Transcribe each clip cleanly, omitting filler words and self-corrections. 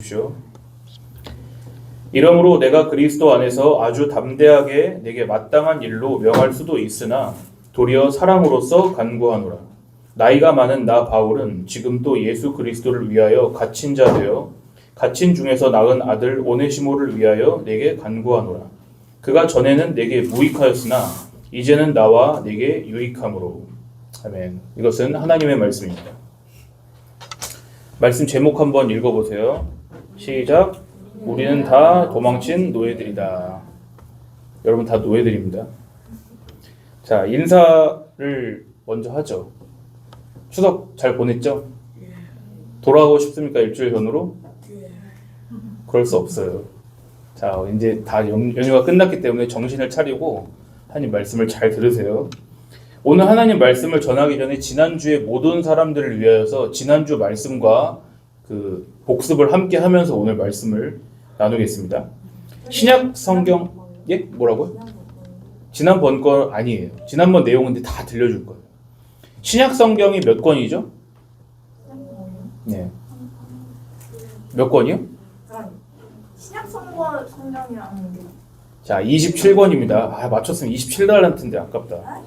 주십시오. 이러므로 내가 그리스도 안에서 아주 담대하게 내게 마땅한 일로 명할 수도 있으나 도리어 사랑으로서 간구하노라. 나이가 많은 나 바울은 지금 또 예수 그리스도를 위하여 갇힌 자 되어 갇힌 중에서 낳은 아들 오네시모를 위하여 내게 간구하노라. 그가 전에는 내게 무익하였으나 이제는 나와 내게 유익함으로. 아멘. 이것은 하나님의 말씀입니다. 말씀 제목 한번 읽어보세요. 시작. 우리는 다 도망친 노예들이다. 여러분 다 노예들입니다. 자, 인사를 먼저 하죠. 추석 잘 보냈죠? 돌아가고 싶습니까? 일주일 전으로? 그럴 수 없어요. 자, 이제 다 연휴가 끝났기 때문에 정신을 차리고 하나님 말씀을 잘 들으세요. 오늘 하나님 말씀을 전하기 전에 지난주에 못 온 사람들을 위하여서 지난주 말씀과 그 복습을 함께 하면서 오늘 말씀을 나누겠습니다. 신약 성경, 예? 뭐라고요? 지난번 거 아니에요. 지난번 내용은 다 들려줄 거예요. 신약 성경이 몇 권이죠? 네. 몇 권이요? 신약 성경이라는 게 자, 27권입니다. 아, 맞췄으면 27달란트인데 아깝다.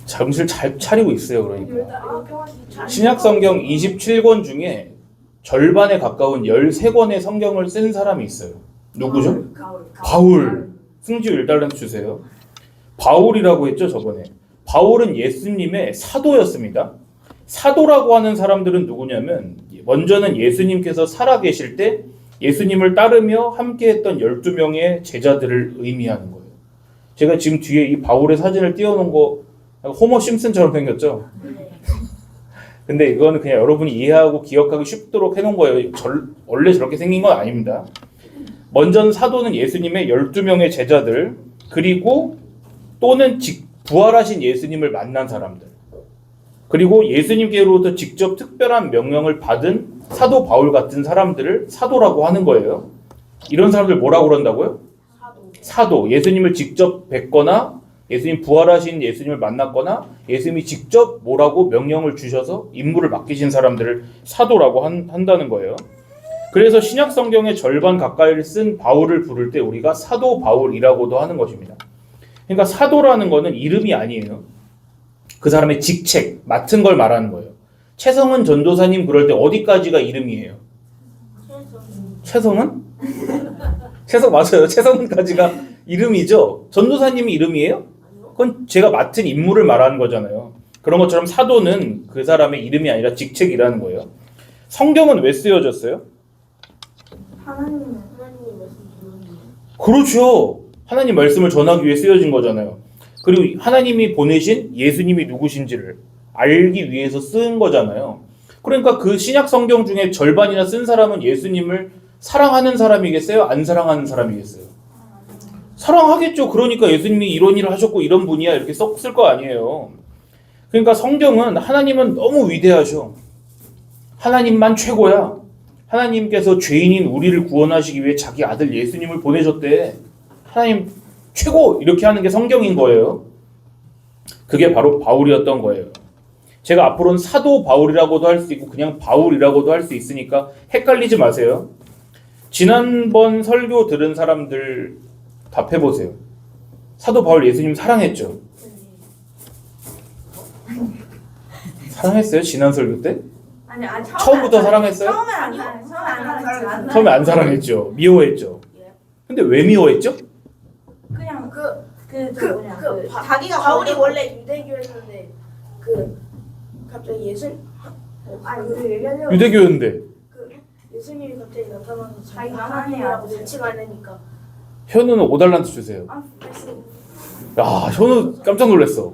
정신을 잘 차리고 있어요. 그러니까 신약 성경 27권 중에 절반에 가까운 13권의 성경을 쓴 사람이 있어요. 누구죠? 바울. 승지우 1달란트 주세요. 바울이라고 했죠, 저번에. 바울은 예수님의 사도였습니다. 사도라고 하는 사람들은 누구냐면 먼저는 예수님께서 살아계실 때 예수님을 따르며 함께했던 12명의 제자들을 의미하는 거예요. 제가 지금 뒤에 이 바울의 사진을 띄워놓은 거 호머 심슨처럼 생겼죠? 근데 이거는 그냥 여러분이 이해하고 기억하기 쉽도록 해놓은 거예요. 원래 저렇게 생긴 건 아닙니다. 먼저는 사도는 예수님의 12명의 제자들, 그리고 또는 부활하신 예수님을 만난 사람들, 그리고 예수님께로부터 직접 특별한 명령을 받은 사도 바울 같은 사람들을 사도라고 하는 거예요. 이런 사람들 뭐라고 그런다고요? 사도. 예수님을 직접 뵙거나 예수님 부활하신 예수님을 만났거나 예수님이 직접 뭐라고 명령을 주셔서 임무를 맡기신 사람들을 사도라고 한다는 거예요. 그래서 신약 성경의 절반 가까이를 쓴 바울을 부를 때 우리가 사도 바울이라고도 하는 것입니다. 그러니까 사도라는 거는 이름이 아니에요. 그 사람의 직책, 맡은 걸 말하는 거예요. 최성은 전도사님 그럴 때 어디까지가 이름이에요? 최성은? 맞아요. 최성은까지가 이름이죠. 전도사님이 이름이에요? 그건 제가 맡은 임무를 말하는 거잖아요. 그런 것처럼 사도는 그 사람의 이름이 아니라 직책이라는 거예요. 성경은 왜 쓰여졌어요? 하나님의 말씀 그렇죠. 하나님 말씀을 전하기 위해 쓰여진 거잖아요. 그리고 하나님이 보내신 예수님이 누구신지를 알기 위해서 쓴 거잖아요. 그러니까 그 신약 성경 중에 절반이나 쓴 사람은 예수님을 사랑하는 사람이겠어요? 안 사랑하는 사람이겠어요? 사랑하겠죠. 그러니까 예수님이 이런 일을 하셨고 이런 분이야 이렇게 썼을 거 아니에요. 그러니까 성경은 하나님은 너무 위대하셔. 하나님만 최고야. 하나님께서 죄인인 우리를 구원하시기 위해 자기 아들 예수님을 보내셨대. 하나님 최고! 이렇게 하는 게 성경인 거예요. 그게 바로 바울이었던 거예요. 제가 앞으로는 사도 바울이라고도 할 수 있고 그냥 바울이라고도 할 수 있으니까 헷갈리지 마세요. 지난번 설교 들은 사람들 답해보세요. 사도 바울 예수님 사랑했죠? 사랑했어요? 지난 설교 때? 아니, 처음부터 사랑했어요? 처음에 안 사랑했죠. 미워했죠. 근데 왜 미워했죠? 그냥 자기가 바울이 원래 유대교였는데 갑자기 유대교였는데 예수님이 갑자기 나타나서 자기가 자기가 하나님이라고 하나님이라고 같이 말하니까 현우는 5달란트 주세요. 야, 현우 깜짝 놀랐어.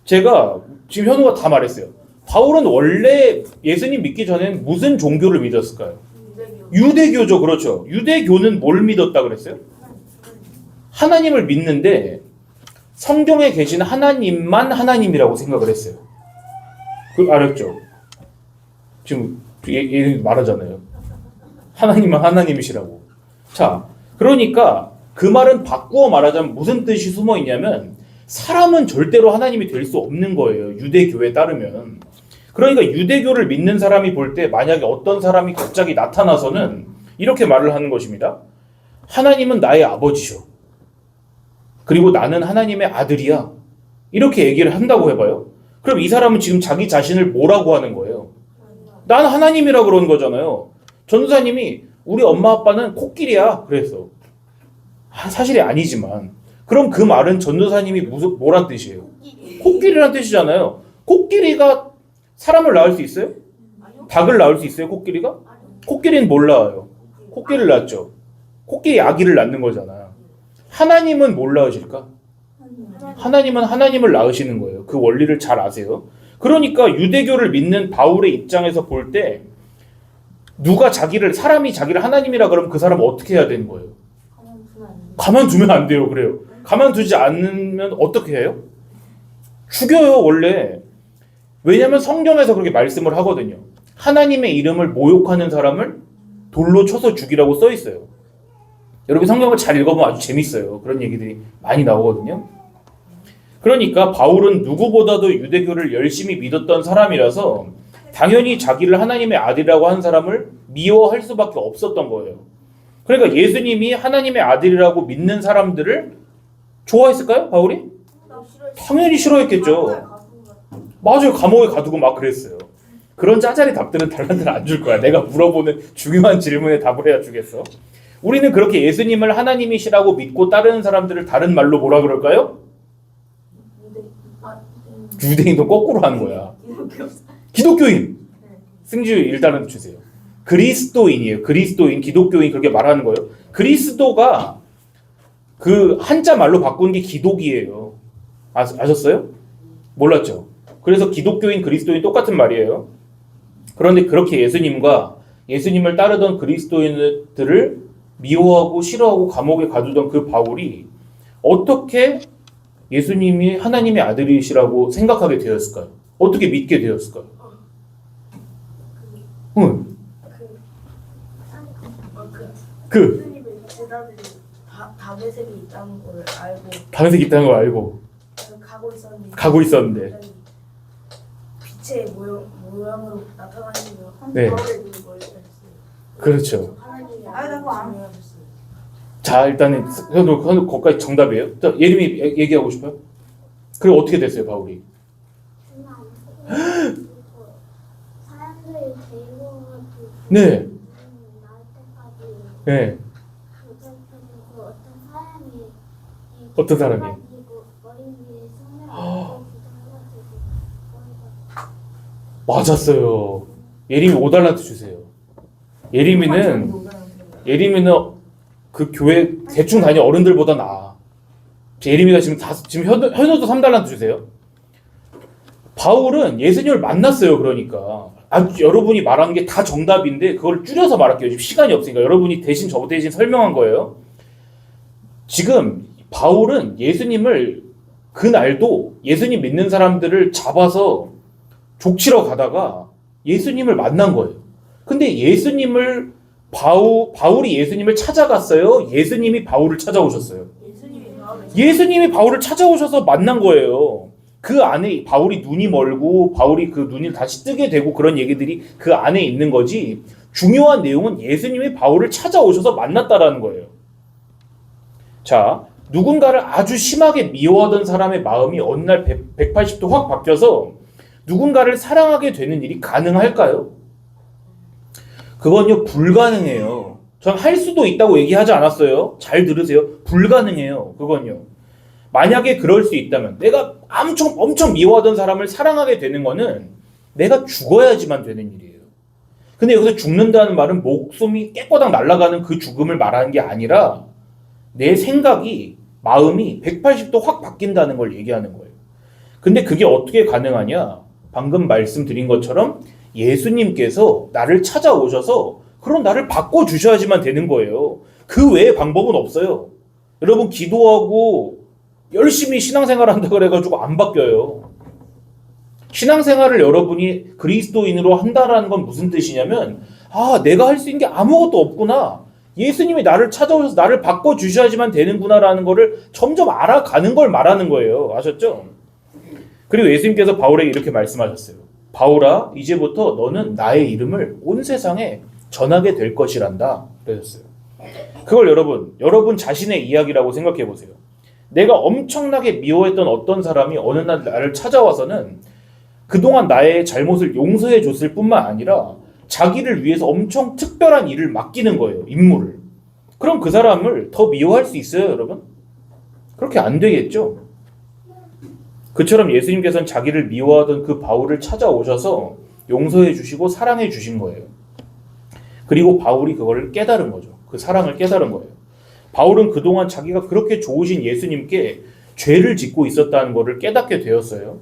제가 지금 현우가 다 말했어요. 바울은 원래 예수님 믿기 전엔 무슨 종교를 믿었을까요? 유대교죠. 그렇죠. 유대교는 뭘 믿었다 그랬어요? 하나님을 믿는데 성경에 계신 하나님만 하나님이라고 생각을 했어요. 그 알았죠? 지금 얘 말하잖아요. 하나님만 하나님이시라고. 자, 그러니까 그 말은 바꾸어 말하자면 무슨 뜻이 숨어 있냐면 사람은 절대로 하나님이 될 수 없는 거예요. 유대교에 따르면. 그러니까 유대교를 믿는 사람이 볼 때 만약에 어떤 사람이 갑자기 나타나서는 이렇게 말을 하는 것입니다. 하나님은 나의 아버지셔. 그리고 나는 하나님의 아들이야. 이렇게 얘기를 한다고 해봐요. 그럼 이 사람은 지금 자기 자신을 뭐라고 하는 거예요? 난 하나님이라 그러는 거잖아요. 전도사님이 우리 엄마 아빠는 코끼리야 그랬어. 사실이 아니지만 그럼 그 말은 전도사님이 뭐란 뜻이에요? 코끼리란 뜻이잖아요. 코끼리가 사람을 낳을 수 있어요? 닭을 낳을 수 있어요? 코끼리가? 코끼리는 뭘 낳아요? 코끼리를 낳죠. 코끼리 아기를 낳는 거잖아. 하나님은 뭘 낳으실까? 하나님은 하나님을 낳으시는 거예요. 그 원리를 잘 아세요. 그러니까 유대교를 믿는 바울의 입장에서 볼 때 누가 사람이 자기를 하나님이라 그러면 그 사람은 어떻게 해야 되는 거예요? 가만두면 안 돼요. 그래요. 가만두지 않으면 어떻게 해요? 죽여요 원래. 왜냐하면 성경에서 그렇게 말씀을 하거든요. 하나님의 이름을 모욕하는 사람을 돌로 쳐서 죽이라고 써 있어요. 여러분 성경을 잘 읽어보면 아주 재밌어요. 그런 얘기들이 많이 나오거든요. 그러니까 바울은 누구보다도 유대교를 열심히 믿었던 사람이라서 당연히 자기를 하나님의 아들이라고 하는 사람을 미워할 수밖에 없었던 거예요. 그러니까 예수님이 하나님의 아들이라고 믿는 사람들을 좋아했을까요? 바울이? 당연히 싫어했겠죠. 맞아요. 감옥에 가두고 막 그랬어요. 그런 짜잘이 답들은 달란트는 안 줄 거야. 내가 물어보는 중요한 질문에 답을 해야 주겠어. 우리는 그렇게 예수님을 하나님이시라고 믿고 따르는 사람들을 다른 말로 뭐라 그럴까요? 유대인도 거꾸로 하는 거야. 기독교인. 승주 일단은 주세요. 그리스도인이에요. 그리스도인, 기독교인 그렇게 말하는 거예요. 그리스도가 그 한자 말로 바꾼 게 기독이에요. 아셨어요? 몰랐죠? 그래서 기독교인, 그리스도인 똑같은 말이에요. 그런데 그렇게 예수님을 따르던 그리스도인들을 미워하고 싫어하고 감옥에 가두던 그 바울이 어떻게 예수님이 하나님의 아들이시라고 생각하게 되었을까요? 어떻게 믿게 되었을까요? 예수님의 제자들이 다메섹에 있다는 걸 알고 다메섹에 있다는 걸 알고 가고 있었는데 빛의 모양으로 나타나시며 네. 바울의 눈을 멀리했어요. 그렇죠. 하나님이 그거 안 중요하셨어요. 자 일단은 현우 거기까지 정답이에요. 자, 예림이 얘기하고 싶어요? 그리고 어떻게 됐어요 바울이? 사람들이 데리고 네. 나올 때까지 네. 어떤 사람이 어떤 사람이? 머리 위에 손을 맞았어요. 예림이 5달란트 주세요. 예림이는 그 교회 대충 다니는 어른들보다 나아. 예림이가 지금 현우도 3달란트 주세요. 바울은 예수님을 만났어요. 그러니까 여러분이 말한 게 다 정답인데 그걸 줄여서 말할게요. 지금 시간이 없으니까 여러분이 저 대신 설명한 거예요. 지금 바울은 예수님을 그날도 예수님 믿는 사람들을 잡아서 족치러 가다가 예수님을 만난 거예요. 근데 바울이 예수님을 찾아갔어요? 예수님이 바울을 찾아오셨어요? 예수님이 바울을 찾아오셔서 만난 거예요. 그 안에 바울이 눈이 멀고 바울이 그 눈이 다시 뜨게 되고 그런 얘기들이 그 안에 있는 거지 중요한 내용은 예수님이 바울을 찾아오셔서 만났다라는 거예요. 자, 누군가를 아주 심하게 미워하던 사람의 마음이 어느 날 180도 확 바뀌어서 누군가를 사랑하게 되는 일이 가능할까요? 그건요 불가능해요. 전 할 수도 있다고 얘기하지 않았어요. 잘 들으세요. 불가능해요. 그건요. 만약에 그럴 수 있다면 내가 엄청 미워하던 사람을 사랑하게 되는 거는 내가 죽어야지만 되는 일이에요. 근데 여기서 죽는다는 말은 목숨이 깨꼬닥 날아가는 그 죽음을 말하는 게 아니라 내 생각이 마음이 180도 확 바뀐다는 걸 얘기하는 거예요. 근데 그게 어떻게 가능하냐? 방금 말씀드린 것처럼 예수님께서 나를 찾아오셔서 그럼 나를 바꿔주셔야지만 되는 거예요. 그 외에 방법은 없어요. 여러분 기도하고 열심히 신앙생활 한다 그래가지고 안 바뀌어요. 신앙생활을 여러분이 그리스도인으로 한다라는 건 무슨 뜻이냐면 내가 할 수 있는 게 아무것도 없구나. 예수님이 나를 찾아오셔서 나를 바꿔주셔야지만 되는구나라는 거를 점점 알아가는 걸 말하는 거예요. 아셨죠? 그리고 예수님께서 바울에게 이렇게 말씀하셨어요. 바울아 이제부터 너는 나의 이름을 온 세상에 전하게 될 것이란다 그러셨어요. 그걸 여러분 자신의 이야기라고 생각해 보세요. 내가 엄청나게 미워했던 어떤 사람이 어느 날 나를 찾아와서는 그동안 나의 잘못을 용서해 줬을 뿐만 아니라 자기를 위해서 엄청 특별한 일을 맡기는 거예요. 임무를. 그럼 그 사람을 더 미워할 수 있어요, 여러분? 그렇게 안 되겠죠? 그처럼 예수님께서는 자기를 미워하던 그 바울을 찾아오셔서 용서해 주시고 사랑해 주신 거예요. 그리고 바울이 그걸 깨달은 거죠. 그 사랑을 깨달은 거예요. 바울은 그동안 자기가 그렇게 좋으신 예수님께 죄를 짓고 있었다는 것을 깨닫게 되었어요.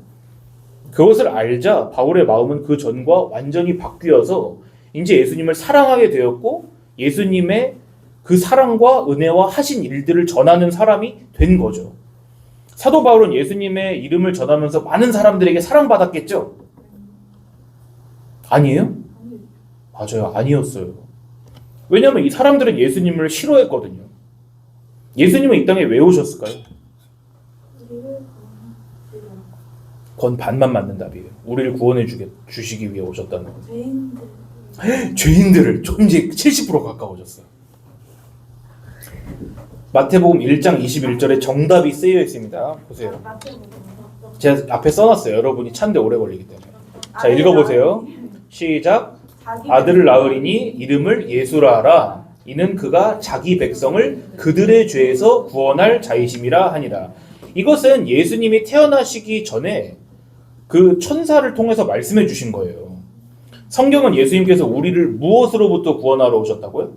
그것을 알자 바울의 마음은 그 전과 완전히 바뀌어서 이제 예수님을 사랑하게 되었고 예수님의 그 사랑과 은혜와 하신 일들을 전하는 사람이 된 거죠. 사도 바울은 예수님의 이름을 전하면서 많은 사람들에게 사랑받았겠죠? 아니에요? 맞아요. 아니었어요. 왜냐하면 이 사람들은 예수님을 싫어했거든요. 예수님은 이 땅에 왜 오셨을까요? 그건 반만 맞는 답이에요. 우리를 구원해 주시기 위해 오셨다는 거예요. 죄인들을 좀 이제 70% 가까워졌어요. 마태복음 1장 21절에 정답이 쓰여 있습니다. 보세요. 제가 앞에 써놨어요. 여러분이 찾는데 오래 걸리기 때문에. 자, 읽어보세요. 시작. 아들을 낳으리니 이름을 예수라 하라. 이는 그가 자기 백성을 그들의 죄에서 구원할 자이심이라 하니라. 이것은 예수님이 태어나시기 전에 그 천사를 통해서 말씀해 주신 거예요. 성경은 예수님께서 우리를 무엇으로부터 구원하러 오셨다고요?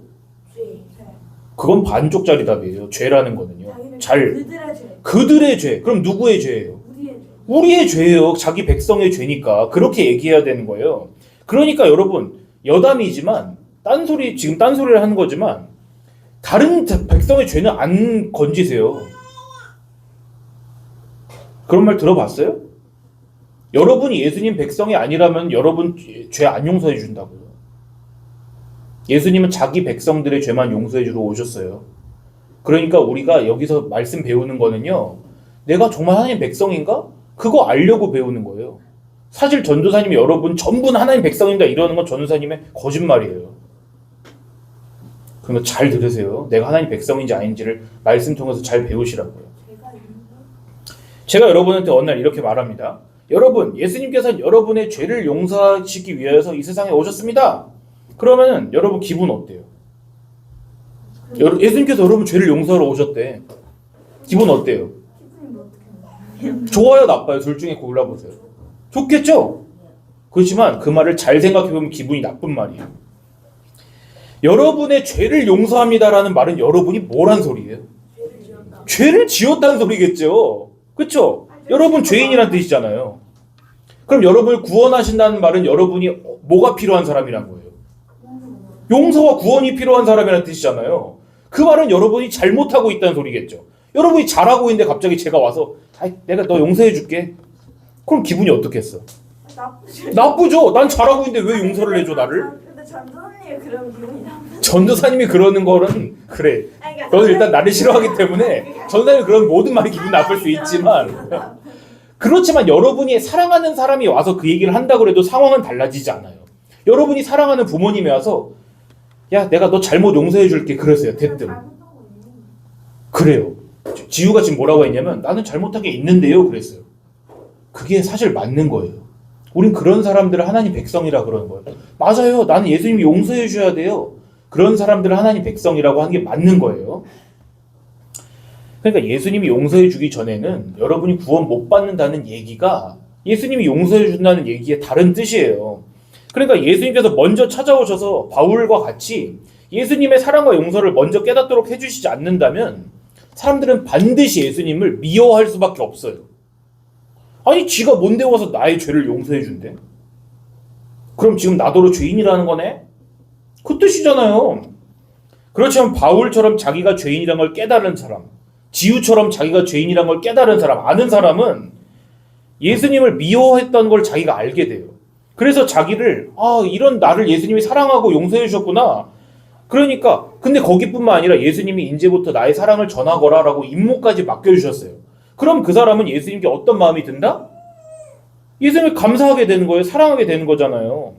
그건 반쪽짜리 답이에요. 죄라는 거는요. 그들의 죄. 그럼 누구의 죄예요? 우리의 죄예요. 자기 백성의 죄니까. 그렇게 얘기해야 되는 거예요. 그러니까 여러분 여담이지만 지금 딴소리를 하는 거지만 다른 백성의 죄는 안 건지세요. 그런 말 들어봤어요? 여러분이 예수님 백성이 아니라면 여러분 죄 안 용서해 준다고요. 예수님은 자기 백성들의 죄만 용서해 주러 오셨어요. 그러니까 우리가 여기서 말씀 배우는 거는요. 내가 정말 하나님 백성인가? 그거 알려고 배우는 거예요. 사실 전도사님이 여러분 전부는 하나님 백성인가 이러는 건 전도사님의 거짓말이에요. 그러면 잘 들으세요. 내가 하나님 백성인지 아닌지를 말씀 통해서 잘 배우시라고요. 제가 여러분한테 어느 날 이렇게 말합니다. 여러분, 예수님께서는 여러분의 죄를 용서하시기 위해서 이 세상에 오셨습니다. 그러면은 여러분 기분 어때요? 예수님께서 여러분 죄를 용서하러 오셨대. 기분 어때요? 좋아요, 나빠요? 둘 중에 골라보세요. 좋겠죠? 그렇지만 그 말을 잘 생각해보면 기분이 나쁜 말이에요. 여러분의 죄를 용서합니다라는 말은 여러분이 뭘 한 소리예요? 죄를 지었다는 소리겠죠? 그렇죠? 여러분 죄인이란 뜻이잖아요. 그럼 여러분을 구원하신다는 말은 여러분이 뭐가 필요한 사람이란 거예요? 용서와 구원이 필요한 사람이란 뜻이잖아요. 그 말은 여러분이 잘못하고 있다는 소리겠죠. 여러분이 잘하고 있는데 갑자기 제가 와서 내가 너 용서해 줄게. 그럼 기분이 어떻겠어? 나쁘죠. 난 잘하고 있는데 왜 용서를 해줘 나를? 근데 전도사님이 그런 기분이 나쁘죠. 전도사님이 그러는 거는 그래. 너는 일단 나를 싫어하기 때문에 전도사님이 그런 모든 말이 기분 나쁠 수 있지만 그렇지만 여러분이 사랑하는 사람이 와서 그 얘기를 한다고 해도 상황은 달라지지 않아요. 여러분이 사랑하는 부모님이 와서 야 내가 너 잘못 용서해 줄게 그러세요. 대뜸. 그래요. 지우가 지금 뭐라고 했냐면 나는 잘못한 게 있는데요 그랬어요. 그게 사실 맞는 거예요. 우린 그런 사람들을 하나님 백성이라 그러는 거예요. 맞아요. 나는 예수님이 용서해 줘야 돼요. 그런 사람들을 하나님 백성이라고 하는 게 맞는 거예요. 그러니까 예수님이 용서해 주기 전에는 여러분이 구원 못 받는다는 얘기가 예수님이 용서해 준다는 얘기의 다른 뜻이에요. 그러니까 예수님께서 먼저 찾아오셔서 바울과 같이 예수님의 사랑과 용서를 먼저 깨닫도록 해주시지 않는다면 사람들은 반드시 예수님을 미워할 수밖에 없어요. 아니 지가 뭔데 와서 나의 죄를 용서해 준대? 그럼 지금 나더러 죄인이라는 거네? 그 뜻이잖아요. 그렇지만 바울처럼 자기가 죄인이란 걸 깨달은 사람, 지우처럼 자기가 죄인이란 걸 깨달은 사람, 아는 사람은 예수님을 미워했던 걸 자기가 알게 돼요. 그래서 자기를 이런 나를 예수님이 사랑하고 용서해 주셨구나. 그러니까 근데 거기뿐만 아니라 예수님이 이제부터 나의 사랑을 전하거라 라고 임무까지 맡겨주셨어요. 그럼 그 사람은 예수님께 어떤 마음이 든다? 예수님을 감사하게 되는 거예요. 사랑하게 되는 거잖아요.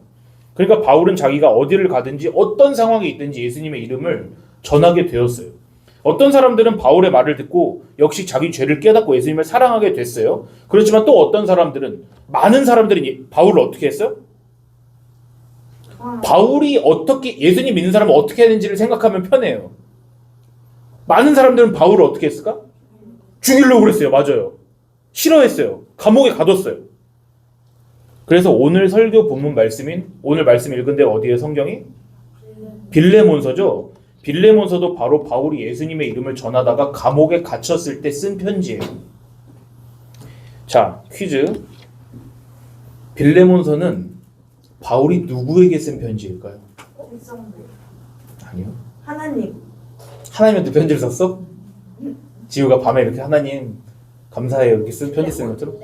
그러니까 바울은 자기가 어디를 가든지 어떤 상황에 있든지 예수님의 이름을 전하게 되었어요. 어떤 사람들은 바울의 말을 듣고 역시 자기 죄를 깨닫고 예수님을 사랑하게 됐어요. 그렇지만 또 어떤 사람들은, 많은 사람들이 바울을 어떻게 했어요? 바울이 어떻게, 예수님 믿는 사람은 어떻게 하는지를 생각하면 편해요. 많은 사람들은 바울을 어떻게 했을까? 죽이려고 그랬어요. 맞아요. 싫어했어요. 감옥에 가뒀어요. 그래서 오늘 설교 본문 말씀인, 오늘 말씀 읽은 데 어디에 성경이? 빌레몬서죠. 빌레몬서도 바로 바울이 예수님의 이름을 전하다가 감옥에 갇혔을 때 쓴 편지예요. 자, 퀴즈. 빌레몬서는 바울이 누구에게 쓴 편지일까요? 일성부. 아니요. 하나님. 하나님한테 편지를 썼어? 지우가 밤에 이렇게 하나님 감사해요 이렇게 쓴 편지 쓰는 것처럼?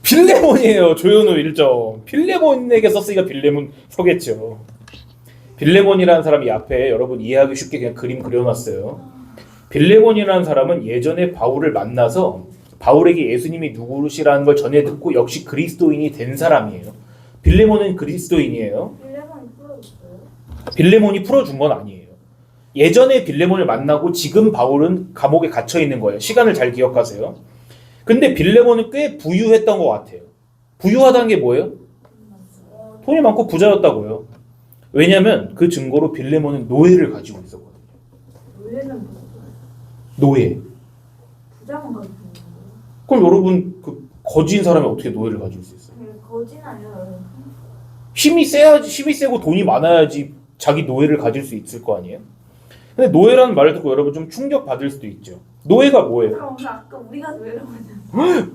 빌레몬이에요. 조현우 1점. 빌레몬에게 썼으니까 빌레몬 서겠죠. 빌레몬이라는 사람이 앞에 여러분 이해하기 쉽게 그냥 그림 그려놨어요. 빌레몬이라는 사람은 예전에 바울을 만나서 바울에게 예수님이 누구시라는 걸 전해 듣고 역시 그리스도인이 된 사람이에요. 빌레몬은 그리스도인이에요. 빌레몬이 풀어줬어요. 빌레몬이 풀어준 건 아니에요. 예전에 빌레몬을 만나고 지금 바울은 감옥에 갇혀 있는 거예요. 시간을 잘 기억하세요. 근데 빌레몬은 꽤 부유했던 것 같아요. 부유하다는 게 뭐예요? 돈이 많고 부자였다고요. 왜냐하면 그 증거로 빌레몬은 노예를 가지고 있었거든요. 노예는 뭐? 노예. 부자만 가지고 있는 거예요? 그럼 여러분 그 거지인 사람이 어떻게 노예를 가지고 있을 수 있어요? 거진 아니라 힘이 세야지, 힘이 세고 돈이 많아야지 자기 노예를 가질 수 있을 거 아니에요? 근데 노예라는 말을 듣고 여러분 좀 충격 받을 수도 있죠. 노예가 뭐예요? 그럼 아까 우리가 노예라고 하잖아.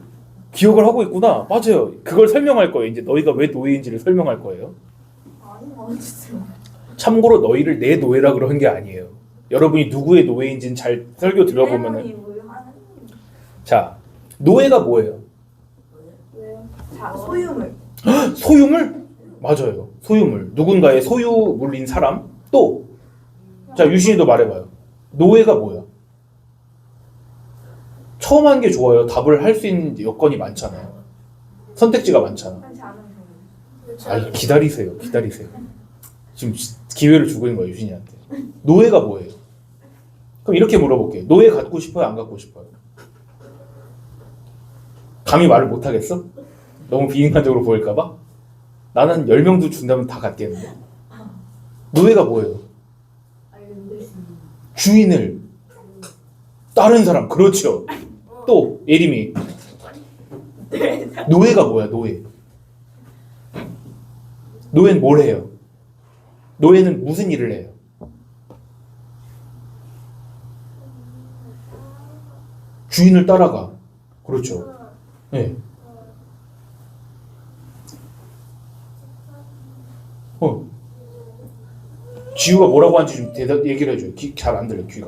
기억을 하고 있구나. 맞아요. 그걸 설명할 거예요. 이제 너희가 왜 노예인지를 설명할 거예요. 아닌 것 같았어요. 참고로 너희를 내 노예라 그런 게 아니에요. 여러분이 누구의 노예인지는 잘 설교 들어보면은. 빌레몬이 뭐 하나님. 자, 노예가 뭐예요? 왜요? 자, 소유물. 소유물? 맞아요. 소유물. 누군가의 소유물인 사람. 또, 자, 유신이도 말해봐요. 노예가 뭐야? 처음 한 게 좋아요. 답을 할 수 있는 여건이 많잖아요. 선택지가 많잖아. 그렇지 않은 아니, 기다리세요. 기다리세요. 지금 기회를 주고 있는 거예요, 유신이한테. 노예가 뭐예요? 그럼 이렇게 물어볼게요. 노예 갖고 싶어요? 안 갖고 싶어요? 감히 말을 못 하겠어? 너무 비인간적으로 보일까봐? 나는 10명도 준다면 다 갖겠는데. 노예가 뭐예요? 주인을 다른 사람. 그렇죠. 또 예림이 노예가 뭐야? 노예. 노예는 뭘 해요? 노예는 무슨 일을 해요? 주인을 따라가. 그렇죠. 네. 지우가 뭐라고 하는지 좀 얘기를 해줘요. 잘 안 들려, 귀가.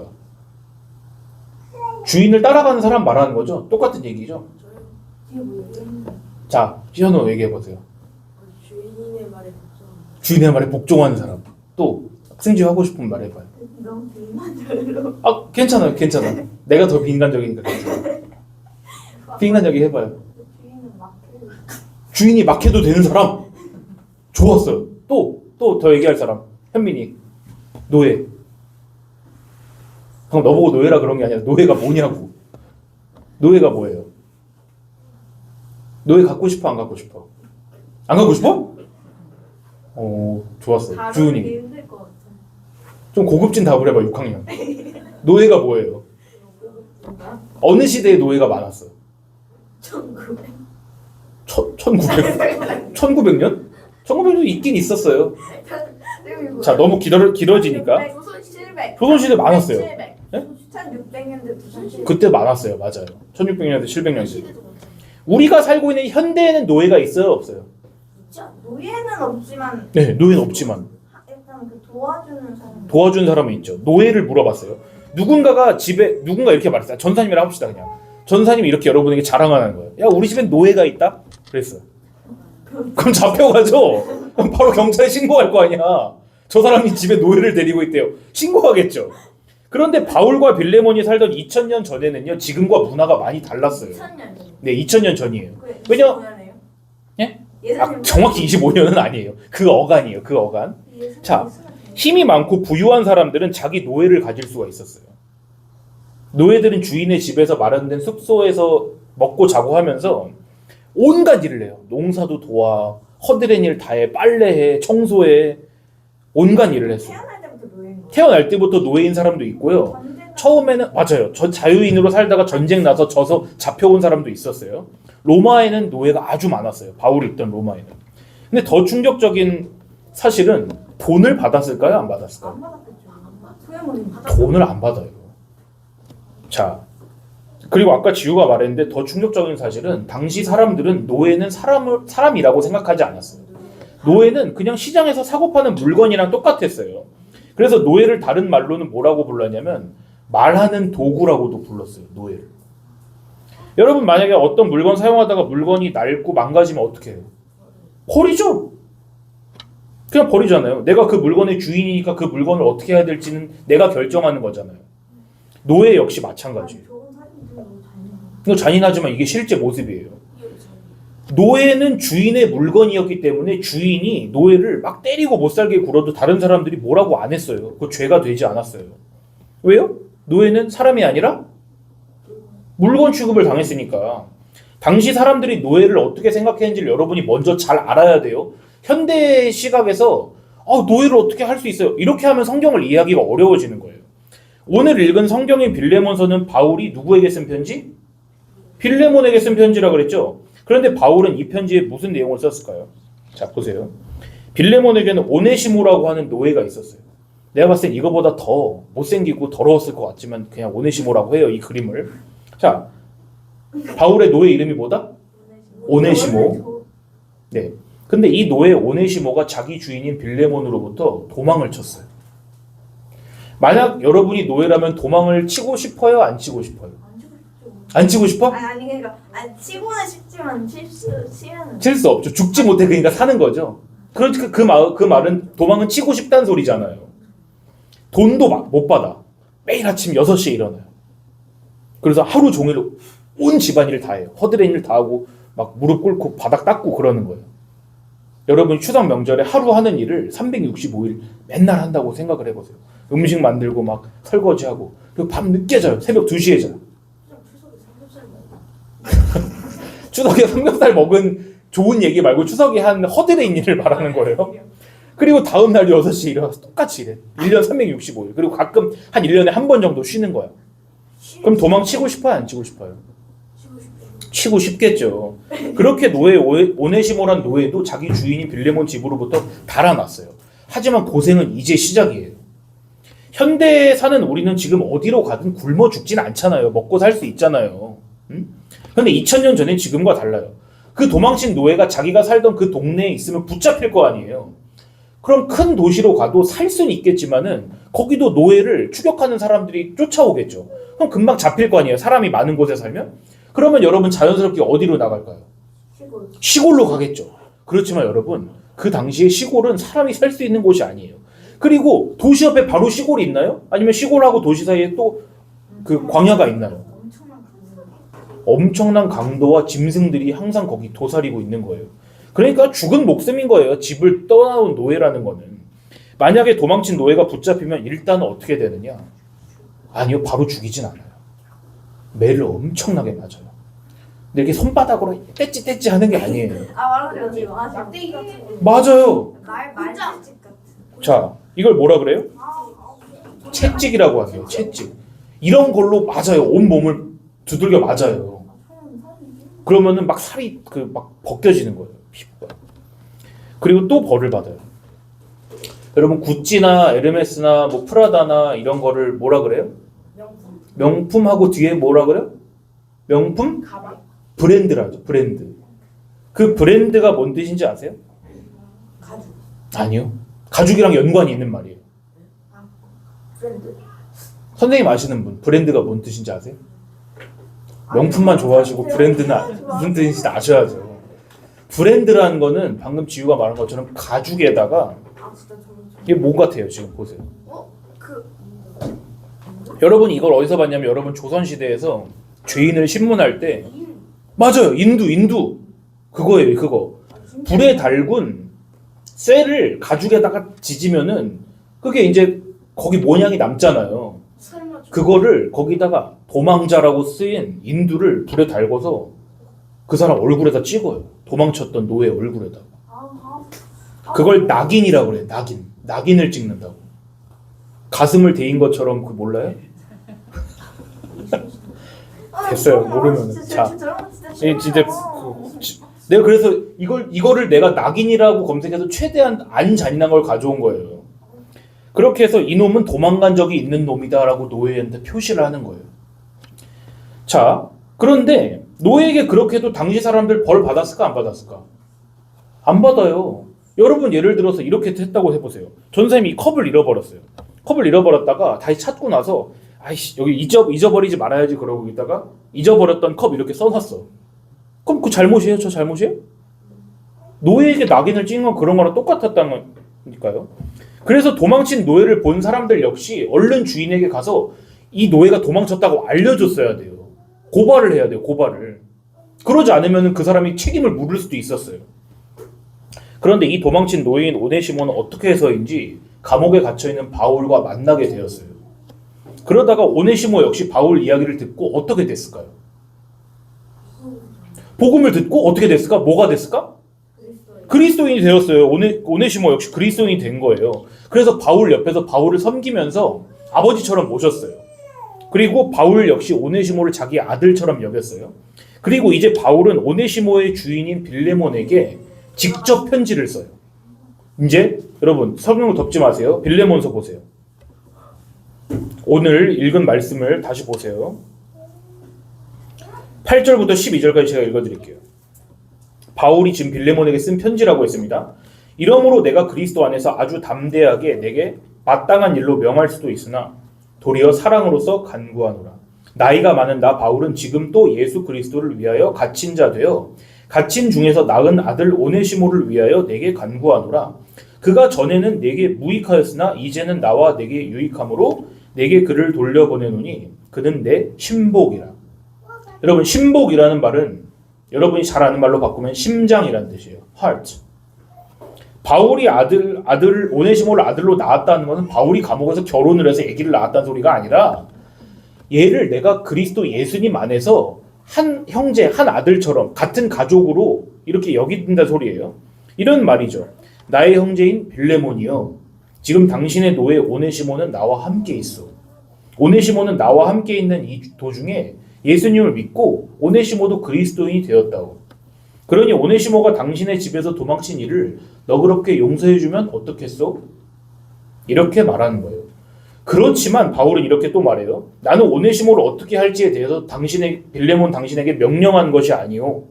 주인을 따라가는 사람 말하는 거죠? 똑같은 얘기죠? 자, 현우 얘기해보세요. 주인의 말에 복종. 주인의 말에 복종하는 사람. 또 승지 하고 싶은 말 해봐요. 너무 비인간적으로. 아, 괜찮아요. 괜찮아. 내가 더 비인간적이니까 괜찮아. 비인간적이 해봐요. 주인은 막 주인이 막 해도 되는 사람. 좋았어요. 또 더 얘기할 사람. 현민이. 노예. 그럼 너보고 노예라 그런 게 아니라 노예가 뭐냐고. 노예가 뭐예요? 노예 갖고 싶어? 안 갖고 싶어? 안 갖고 싶어? 좋았어. 다루기 주은이. 힘들 것 같아. 좀 고급진 답을 해봐. 6학년. 노예가 뭐예요? 어느 시대에 노예가 많았어? 1900. 1900? 1900년? 1900년도 있긴 있었어요. 자, 너무 길어지니까. 조선시대 조선시대 많았어요. 네? 1600년대 조선시대. 그때 많았어요. 맞아요. 1600년대, 700년대. 우리가 살고 있는 현대에는 노예가 있어요? 없어요? 진짜 노예는 없지만 네, 노예는 없지만 일단 그 도와주는 사람. 도와주는 사람은 있죠. 노예를 물어봤어요. 누군가 이렇게 말했어요. 전사님이라 합시다 그냥. 전사님이 이렇게 여러분에게 자랑하는 거예요. 야, 우리 집엔 노예가 있다? 그랬어요. 그럼 잡혀가죠. 그럼 바로 경찰에 신고할 거 아니야. 저 사람이 집에 노예를 데리고 있대요. 신고하겠죠. 그런데 바울과 빌레몬이 살던 2000년 전에는요, 지금과 문화가 많이 달랐어요. 2000년. 네, 2000년 전이에요. 그 왜냐? 25년이에요? 예? 예수님 정확히 25년은 아니에요. 그 어간이에요. 그 어간. 예수님 자, 예수님. 힘이 많고 부유한 사람들은 자기 노예를 가질 수가 있었어요. 노예들은 주인의 집에서 마련된 숙소에서 먹고 자고 하면서 온갖 일을 해요. 농사도 도와, 허드렛 일 다 해, 빨래해, 청소해, 온갖 일을 했어요. 태어날 때부터 노예인 거. 태어날 때부터 노예인 사람도 있고요. 처음에는 맞아요. 저 자유인으로 살다가 전쟁 나서 져서 잡혀온 사람도 있었어요. 로마에는 노예가 아주 많았어요. 바울이 있던 로마에는. 근데 더 충격적인 사실은 돈을 받았을까요? 안 받았을까요? 안 받았겠죠. 소유물인 거. 돈을 안 받아요. 자, 그리고 아까 지우가 말했는데 더 충격적인 사실은 당시 사람들은 노예는 사람이라고 생각하지 않았어요. 노예는 그냥 시장에서 사고 파는 물건이랑 똑같았어요. 그래서 노예를 다른 말로는 뭐라고 불렀냐면 말하는 도구라고도 불렀어요. 노예를. 여러분 만약에 어떤 물건 사용하다가 물건이 낡고 망가지면 어떻게 해요? 버리죠. 그냥 버리잖아요. 내가 그 물건의 주인이니까 그 물건을 어떻게 해야 될지는 내가 결정하는 거잖아요. 노예 역시 마찬가지예요. 좋은 사진들 너무 잔인해. 이거 잔인하지만 이게 실제 모습이에요. 노예는 주인의 물건이었기 때문에 주인이 노예를 막 때리고 못 살게 굴어도 다른 사람들이 뭐라고 안 했어요. 그거 죄가 되지 않았어요. 왜요? 노예는 사람이 아니라 물건 취급을 당했으니까. 당시 사람들이 노예를 어떻게 생각했는지를 여러분이 먼저 잘 알아야 돼요. 현대 시각에서 노예를 어떻게 할 수 있어요? 이렇게 하면 성경을 이해하기가 어려워지는 거예요. 오늘 읽은 성경의 빌레몬서는 바울이 누구에게 쓴 편지? 빌레몬에게 쓴 편지라 그랬죠. 그런데 바울은 이 편지에 무슨 내용을 썼을까요? 자, 보세요. 빌레몬에게는 오네시모라고 하는 노예가 있었어요. 내가 봤을 땐 이거보다 더 못생기고 더러웠을 것 같지만 그냥 오네시모라고 해요, 이 그림을. 자, 바울의 노예 이름이 뭐다? 오네시모. 네. 근데 이 노예 오네시모가 자기 주인인 빌레몬으로부터 도망을 쳤어요. 만약 여러분이 노예라면 도망을 치고 싶어요? 안 치고 싶어요? 안 치고 싶어? 아니 그러니까 치고는 싶지만 치면은 칠 수 없죠. 죽지 못해 그러니까 사는 거죠. 그러니까 그 말은 도망은 치고 싶다는 소리잖아요. 돈도 못 받아. 매일 아침 6시에 일어나요. 그래서 하루 종일 온 집안일을 다 해요. 허드렛 일 다 하고 막 무릎 꿇고 바닥 닦고 그러는 거예요. 여러분 추석 명절에 하루 하는 일을 365일 맨날 한다고 생각을 해보세요. 음식 만들고 막 설거지하고 그리고 밤 늦게 자요. 새벽 2시에 자요. 추석에 삼겹살 먹은 좋은 얘기 말고 추석에 한 허드렛 일을 말하는 거예요. 그리고 다음 날 6시에 일어나서 똑같이 일해. 1년 365일. 그리고 가끔 한 1년에 한 번 정도 쉬는 거야. 그럼 도망치고 싶어요? 안 치고 싶어요? 치고 싶겠죠. 그렇게 오네시모란 노예도 자기 주인인 빌레몬 집으로부터 달아났어요. 하지만 고생은 이제 시작이에요. 현대에 사는 우리는 지금 어디로 가든 굶어 죽진 않잖아요. 먹고 살 수 있잖아요. 근데 2000년 전엔 지금과 달라요. 그 도망친 노예가 자기가 살던 그 동네에 있으면 붙잡힐 거 아니에요. 그럼 큰 도시로 가도 살 수는 있겠지만은 거기도 노예를 추격하는 사람들이 쫓아오겠죠. 그럼 금방 잡힐 거 아니에요. 사람이 많은 곳에 살면. 그러면 여러분 자연스럽게 어디로 나갈까요? 시골로 가겠죠. 그렇지만 여러분 그 당시에 시골은 사람이 살 수 있는 곳이 아니에요. 그리고 도시 옆에 바로 시골이 있나요? 아니면 시골하고 도시 사이에 또 그 광야가 있나요? 엄청난 강도와 짐승들이 항상 거기 도사리고 있는 거예요. 그러니까 죽은 목숨인 거예요. 집을 떠나온 노예라는 거는. 만약에 도망친 노예가 붙잡히면 일단 어떻게 되느냐? 아니요, 바로 죽이진 않아요. 매를 엄청나게 맞아요. 근데 이렇게 손바닥으로 떼찌 하는 게 아니에요. 말하자면 지금 막대기 맞아요. 말말집 같은. 자, 이걸 뭐라 그래요? 채찍이라고 하세요. 채찍. 이런 걸로 맞아요. 온 몸을 두들겨 맞아요. 그러면은 막 살이 막 벗겨지는 거예요. 피부가. 그리고 또 벌을 받아요. 여러분 구찌나 에르메스나 뭐 프라다나 이런 거를 뭐라 그래요? 명품하고 뒤에 뭐라 그래요? 명품? 가방? 브랜드라죠. 브랜드. 그 브랜드가 뭔 뜻인지 아세요? 가죽. 아니요. 가죽이랑 연관이 있는 말이에요. 브랜드. 선생님 아시는 분 브랜드가 뭔 뜻인지 아세요? 명품만 좋아하시고 브랜드는 무슨 뜻인지 아셔야죠. 브랜드라는 거는 방금 지우가 말한 것처럼 가죽에다가 진짜 이게 뭐 같아요? 지금 보세요. 그 여러분 이걸 어디서 봤냐면 여러분 조선시대에서 죄인을 신문할 때 맞아요. 인두 그거예요. 그거. 불에 달군 쇠를 가죽에다가 지지면은 그게 이제 거기 모양이 남잖아요. 설마 그거를 거기다가 도망자라고 쓰인 인두를 불에 달궈서 그 사람 얼굴에다 찍어요. 도망쳤던 노예 얼굴에다가. 그걸 낙인이라고 그래요. 낙인을 찍는다고. 가슴을 대인 것처럼 그 몰라요? 됐어요. 모르면은. 자, 진짜 내가 그래서 이거를 내가 낙인이라고 검색해서 최대한 안 잔인한 걸 가져온 거예요. 그렇게 해서 이놈은 도망간 적이 있는 놈이다라고 노예한테 표시를 하는 거예요. 자, 그런데 노예에게 그렇게 해도 당시 사람들 벌 받았을까 안 받았을까? 안 받아요. 여러분 예를 들어서 이렇게 했다고 해보세요. 전사님이 이 컵을 잃어버렸어요. 컵을 잃어버렸다가 다시 찾고 나서 아이씨 여기 잊어버리지 말아야지 그러고 있다가 잊어버렸던 컵 이렇게 써놨어. 그럼 그 잘못이에요? 저 잘못이에요? 노예에게 낙인을 찍은 건 그런 거랑 똑같았다는 거니까요. 그래서 도망친 노예를 본 사람들 역시 얼른 주인에게 가서 이 노예가 도망쳤다고 알려줬어야 돼요. 고발을 해야 돼요. 고발을. 그러지 않으면 그 사람이 책임을 물을 수도 있었어요. 그런데 이 도망친 노예인 오네시모는 어떻게 해서인지 감옥에 갇혀있는 바울과 만나게 되었어요. 그러다가 오네시모 역시 바울 이야기를 듣고 어떻게 됐을까요? 복음을 듣고 어떻게 됐을까? 뭐가 됐을까? 그리스도인이 되었어요. 오네시모 역시 그리스도인이 된 거예요. 그래서 바울 옆에서 바울을 섬기면서 아버지처럼 모셨어요. 그리고 바울 역시 오네시모를 자기 아들처럼 여겼어요. 그리고 이제 바울은 오네시모의 주인인 빌레몬에게 직접 편지를 써요. 이제 여러분 성경을 덮지 마세요. 빌레몬서 보세요. 오늘 읽은 말씀을 다시 보세요. 8절부터 12절까지 제가 읽어드릴게요. 바울이 지금 빌레몬에게 쓴 편지라고 했습니다. 이러므로 내가 그리스도 안에서 아주 담대하게 내게 마땅한 일로 명할 수도 있으나 도리어 사랑으로서 간구하노라. 나이가 많은 나 바울은 지금 또 예수 그리스도를 위하여 갇힌 자 되어 갇힌 중에서 낳은 아들 오네시모를 위하여 내게 간구하노라. 그가 전에는 내게 무익하였으나 이제는 나와 내게 유익함으로 내게 그를 돌려보내노니 그는 내 신복이라. 여러분 신복이라는 말은 여러분이 잘 아는 말로 바꾸면 심장이라는 뜻이에요. heart. 바울이 아들 오네시모를 아들로 낳았다는 것은 바울이 감옥에서 결혼을 해서 아기를 낳았다는 소리가 아니라 얘를 내가 그리스도 예수님 안에서 한 형제, 한 아들처럼 같은 가족으로 이렇게 여긴다는 소리예요. 이런 말이죠. 나의 형제인 빌레몬이여, 지금 당신의 노예 오네시모는 나와 함께 있어. 오네시모는 나와 함께 있는 이 도중에 예수님을 믿고 오네시모도 그리스도인이 되었다고. 그러니 오네시모가 당신의 집에서 도망친 일을 너그럽게 용서해주면 어떻겠소? 이렇게 말하는 거예요. 그렇지만 바울은 이렇게 또 말해요. 나는 오네시모를 어떻게 할지에 대해서 빌레몬 당신에게 명령한 것이 아니오.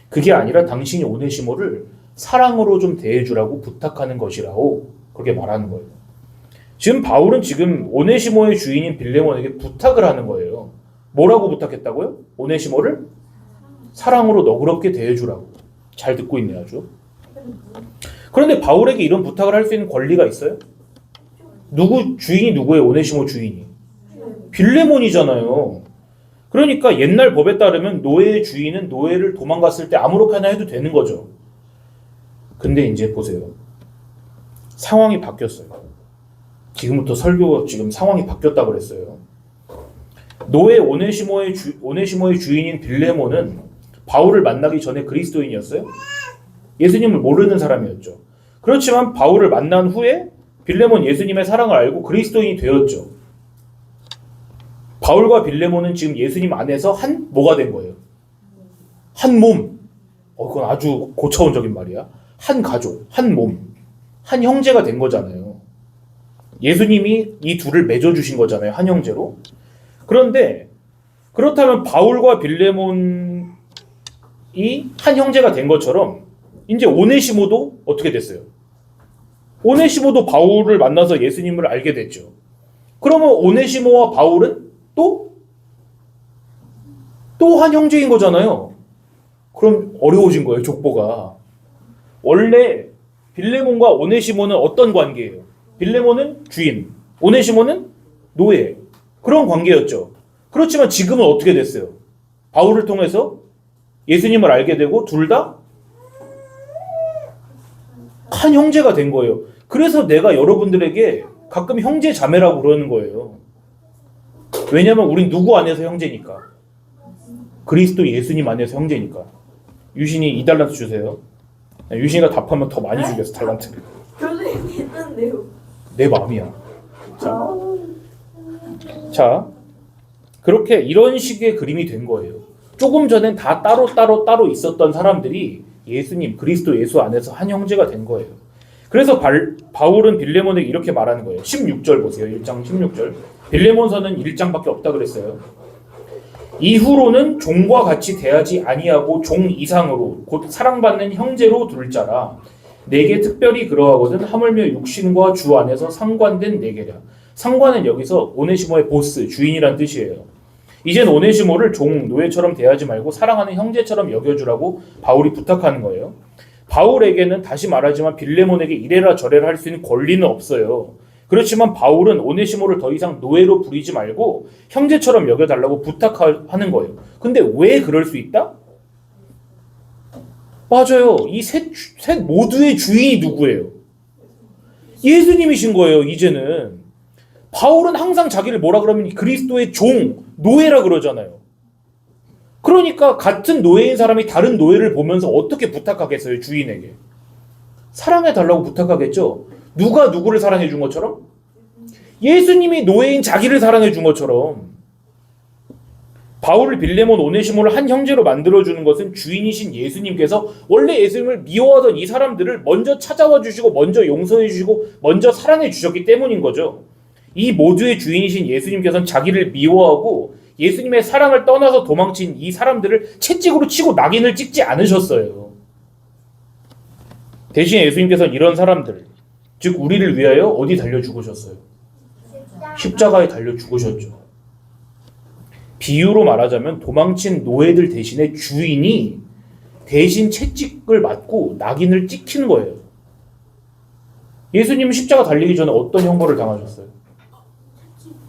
그게 아니라 당신이 오네시모를 사랑으로 좀 대해주라고 부탁하는 것이라고 그렇게 말하는 거예요. 지금 바울은 지금 오네시모의 주인인 빌레몬에게 부탁을 하는 거예요. 뭐라고 부탁했다고요? 오네시모를 사랑으로 너그럽게 대해주라고. 잘 듣고 있네 아주. 그런데 바울에게 이런 부탁을 할 수 있는 권리가 있어요? 주인이 누구예요? 오네시모 주인이 빌레몬이잖아요. 그러니까 옛날 법에 따르면 노예의 주인은 노예를 도망갔을 때 아무렇게나 해도 되는 거죠. 근데 이제 보세요. 상황이 바뀌었어요. 지금부터 설교 지금 상황이 바뀌었다고 그랬어요. 노예 오네시모의 주인인 빌레몬은 바울을 만나기 전에 그리스도인이었어요? 예수님을 모르는 사람이었죠. 그렇지만 바울을 만난 후에 빌레몬 예수님의 사랑을 알고 그리스도인이 되었죠. 바울과 빌레몬은 지금 예수님 안에서 뭐가 된 거예요? 한 몸. 그건 아주 고차원적인 말이야. 한 가족, 한 몸, 한 형제가 된 거잖아요. 예수님이 이 둘을 맺어주신 거잖아요. 한 형제로. 그런데 그렇다면 바울과 빌레몬이 한 형제가 된 것처럼 이제 오네시모도 어떻게 됐어요? 오네시모도 바울을 만나서 예수님을 알게 됐죠. 그러면 오네시모와 바울은 또 한 형제인 거잖아요. 그럼 어려워진 거예요, 족보가. 원래 빌레몬과 오네시모는 어떤 관계예요? 빌레몬은 주인, 오네시모는 노예. 그런 관계였죠. 그렇지만 지금은 어떻게 됐어요? 바울을 통해서 예수님을 알게 되고 둘 다 한 형제가 된 거예요. 그래서 내가 여러분들에게 가끔 형제 자매라고 그러는 거예요. 왜냐면 우린 누구 안에서 형제니까. 그리스도 예수님 안에서 형제니까. 유신이 2달란트 주세요. 유신이가 답하면 더 많이 주겠어, 달란트를. 교수님 했는데요. 내 마음이야. 자, 그렇게 이런 식의 그림이 된 거예요. 조금 전엔 다 따로 있었던 사람들이 예수님, 그리스도 예수 안에서 한 형제가 된 거예요. 그래서 바울은 빌레몬에게 이렇게 말하는 거예요. 16절 보세요. 1장 16절. 빌레몬서는 1장밖에 없다 그랬어요. 이후로는 종과 같이 대하지 아니하고 종 이상으로 곧 사랑받는 형제로 둘 자라. 내게 특별히 그러하거든 하물며 육신과 주 안에서 상관된 내게랴. 상관은 여기서 오네시모의 보스, 주인이란 뜻이에요. 이젠 오네시모를 종, 노예처럼 대하지 말고 사랑하는 형제처럼 여겨주라고 바울이 부탁하는 거예요. 바울에게는 다시 말하지만 빌레몬에게 이래라 저래라 할 수 있는 권리는 없어요. 그렇지만 바울은 오네시모를 더 이상 노예로 부리지 말고 형제처럼 여겨달라고 부탁하는 거예요. 근데 왜 그럴 수 있다? 맞아요. 이 셋 모두의 주인이 누구예요? 예수님이신 거예요. 이제는 바울은 항상 자기를 뭐라 그러면 그리스도의 종, 노예라 그러잖아요. 그러니까 같은 노예인 사람이 다른 노예를 보면서 어떻게 부탁하겠어요? 주인에게 사랑해달라고 부탁하겠죠. 누가 누구를 사랑해 준 것처럼? 예수님이 노예인 자기를 사랑해 준 것처럼. 바울을 빌레몬 오네시모를 한 형제로 만들어주는 것은 주인이신 예수님께서 원래 예수님을 미워하던 이 사람들을 먼저 찾아와 주시고 먼저 용서해 주시고 먼저 사랑해 주셨기 때문인 거죠. 이 모두의 주인이신 예수님께서는 자기를 미워하고 예수님의 사랑을 떠나서 도망친 이 사람들을 채찍으로 치고 낙인을 찍지 않으셨어요. 대신 예수님께서는 이런 사람들, 즉 우리를 위하여 어디 달려 죽으셨어요? 십자가에 달려 죽으셨죠. 비유로 말하자면 도망친 노예들 대신에 주인이 대신 채찍을 맞고 낙인을 찍힌 거예요. 예수님은 십자가 달리기 전에 어떤 형벌을 당하셨어요?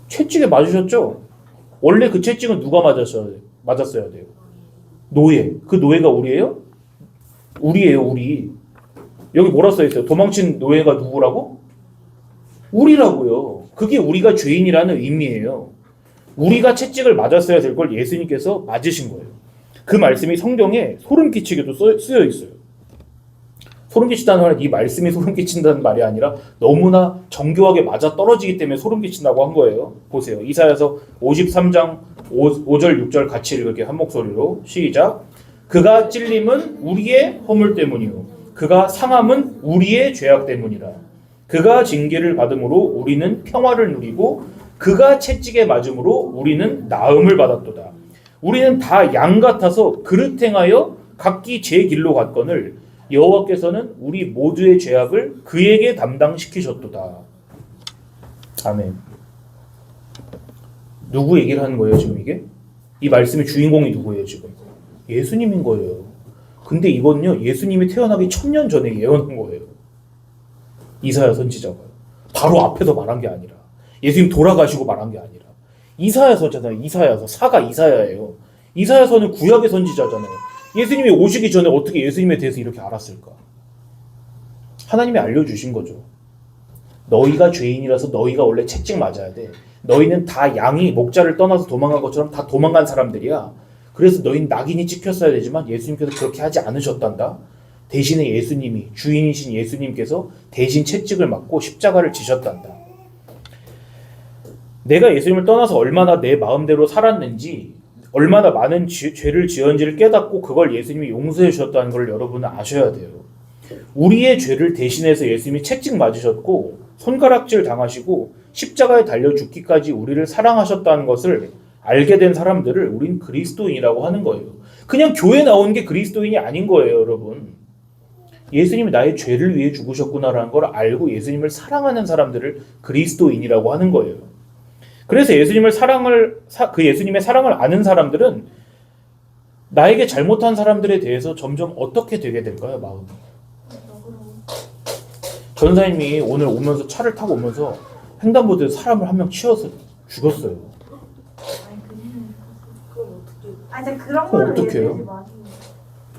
채찍에 맞으셨죠? 원래 그 채찍은 누가 맞았어야 돼요? 노예. 그 노예가 우리예요? 우리예요, 우리. 여기 뭐라 써있어요? 도망친 노예가 누구라고? 우리라고요. 그게 우리가 죄인이라는 의미예요. 우리가 채찍을 맞았어야 될 걸 예수님께서 맞으신 거예요. 그 말씀이 성경에 소름 끼치게도 쓰여 있어요. 소름 끼친다는 말은 이 말씀이 소름 끼친다는 말이 아니라 너무나 정교하게 맞아 떨어지기 때문에 소름 끼친다고 한 거예요. 보세요. 이사야서 53장 5절 6절 같이 읽을게요. 한 목소리로 시작. 그가 찔림은 우리의 허물 때문이요 그가 상함은 우리의 죄악 때문이라. 그가 징계를 받음으로 우리는 평화를 누리고 그가 채찍에 맞음으로 우리는 나음을 받았도다. 우리는 다 양 같아서 그릇 행하여 각기 제 길로 갔거늘 여호와께서는 우리 모두의 죄악을 그에게 담당시키셨도다. 아멘. 누구 얘기를 하는 거예요 지금 이게? 이 말씀의 주인공이 누구예요 지금? 예수님인 거예요. 근데 이건요 예수님이 태어나기 1000년 전에 예언한 거예요. 이사야 선지자가 바로 앞에서 말한 게 아니라 예수님 돌아가시고 말한 게 아니라 이사야서잖아요. 이사야서 사가 이사야예요. 이사야서는 구약의 선지자잖아요. 예수님이 오시기 전에 어떻게 예수님에 대해서 이렇게 알았을까? 하나님이 알려주신 거죠. 너희가 죄인이라서 너희가 원래 채찍 맞아야 돼. 너희는 다 양이 목자를 떠나서 도망간 것처럼 다 도망간 사람들이야. 그래서 너희는 낙인이 찍혔어야 되지만 예수님께서 그렇게 하지 않으셨단다. 대신에 예수님이 주인이신 예수님께서 대신 채찍을 맞고 십자가를 지셨단다. 내가 예수님을 떠나서 얼마나 내 마음대로 살았는지 얼마나 많은 죄를 지었는지를 깨닫고 그걸 예수님이 용서해 주셨다는 걸 여러분은 아셔야 돼요. 우리의 죄를 대신해서 예수님이 채찍 맞으셨고 손가락질 당하시고 십자가에 달려 죽기까지 우리를 사랑하셨다는 것을 알게 된 사람들을 우린 그리스도인이라고 하는 거예요. 그냥 교회 나온 게 그리스도인이 아닌 거예요, 여러분. 예수님이 나의 죄를 위해 죽으셨구나라는 걸 알고 예수님을 사랑하는 사람들을 그리스도인이라고 하는 거예요. 그래서 예수님의 사랑을 아는 사람들은 나에게 잘못한 사람들에 대해서 점점 어떻게 되게 될까요, 마음이? 전사님이 오늘 오면서 차를 타고 오면서 횡단보도에서 사람을 한 명 치어서 죽였어요. 아니 그런 그럼 걸로 어떡해요? 얘기하지 마세요.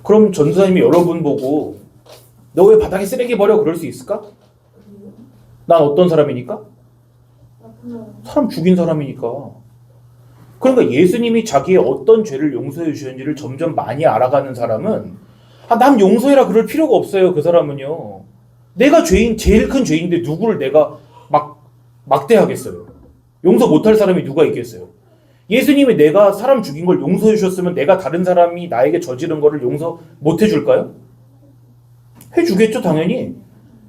그럼 전사님이 여러분 보고 너 왜 바닥에 쓰레기 버려? 그럴 수 있을까? 난 어떤 사람이니까? 사람 죽인 사람이니까. 그러니까 예수님이 자기의 어떤 죄를 용서해 주셨는지를 점점 많이 알아가는 사람은 남 용서해라 그럴 필요가 없어요. 그 사람은요. 내가 제일 큰 죄인데 누구를 내가 막대하겠어요. 용서 못할 사람이 누가 있겠어요. 예수님이 내가 사람 죽인 걸 용서해 주셨으면 내가 다른 사람이 나에게 저지른 거를 용서 못 해줄까요? 해주겠죠, 당연히.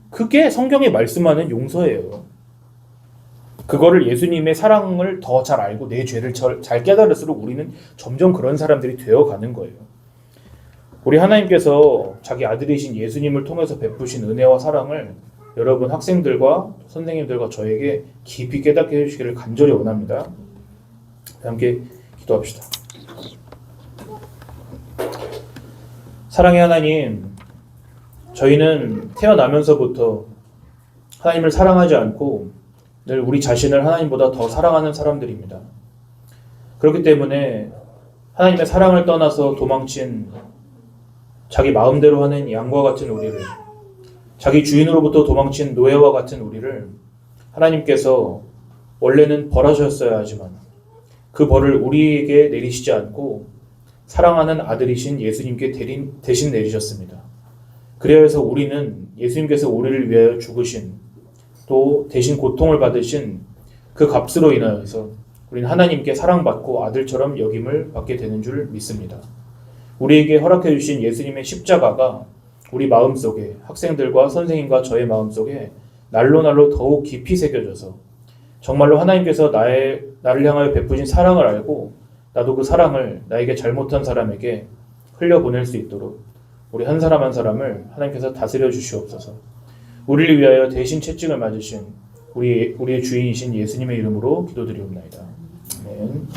그게 성경이 말씀하는 용서예요. 그거를 예수님의 사랑을 더 잘 알고 내 죄를 잘 깨달을수록 우리는 점점 그런 사람들이 되어가는 거예요. 우리 하나님께서 자기 아들이신 예수님을 통해서 베푸신 은혜와 사랑을 여러분 학생들과 선생님들과 저에게 깊이 깨닫게 해주시기를 간절히 원합니다. 함께 기도합시다. 사랑의 하나님, 저희는 태어나면서부터 하나님을 사랑하지 않고 늘 우리 자신을 하나님보다 더 사랑하는 사람들입니다. 그렇기 때문에 하나님의 사랑을 떠나서 도망친 자기 마음대로 하는 양과 같은 우리를, 자기 주인으로부터 도망친 노예와 같은 우리를 하나님께서 원래는 벌하셨어야 하지만 그 벌을 우리에게 내리시지 않고 사랑하는 아들이신 예수님께 대신 내리셨습니다. 그래야 해서 우리는 예수님께서 우리를 위하여 죽으신, 또 대신 고통을 받으신 그 값으로 인하여서 우리는 하나님께 사랑받고 아들처럼 여김을 받게 되는 줄 믿습니다. 우리에게 허락해 주신 예수님의 십자가가 우리 마음속에, 학생들과 선생님과 저의 마음속에 날로 더욱 깊이 새겨져서 정말로 하나님께서 나를 향하여 베푸신 사랑을 알고 나도 그 사랑을 나에게 잘못한 사람에게 흘려보낼 수 있도록 우리 한 사람 한 사람을 하나님께서 다스려 주시옵소서. 우리를 위하여 대신 채찍을 맞으신 우리의 주인이신 예수님의 이름으로 기도드리옵나이다. 아멘.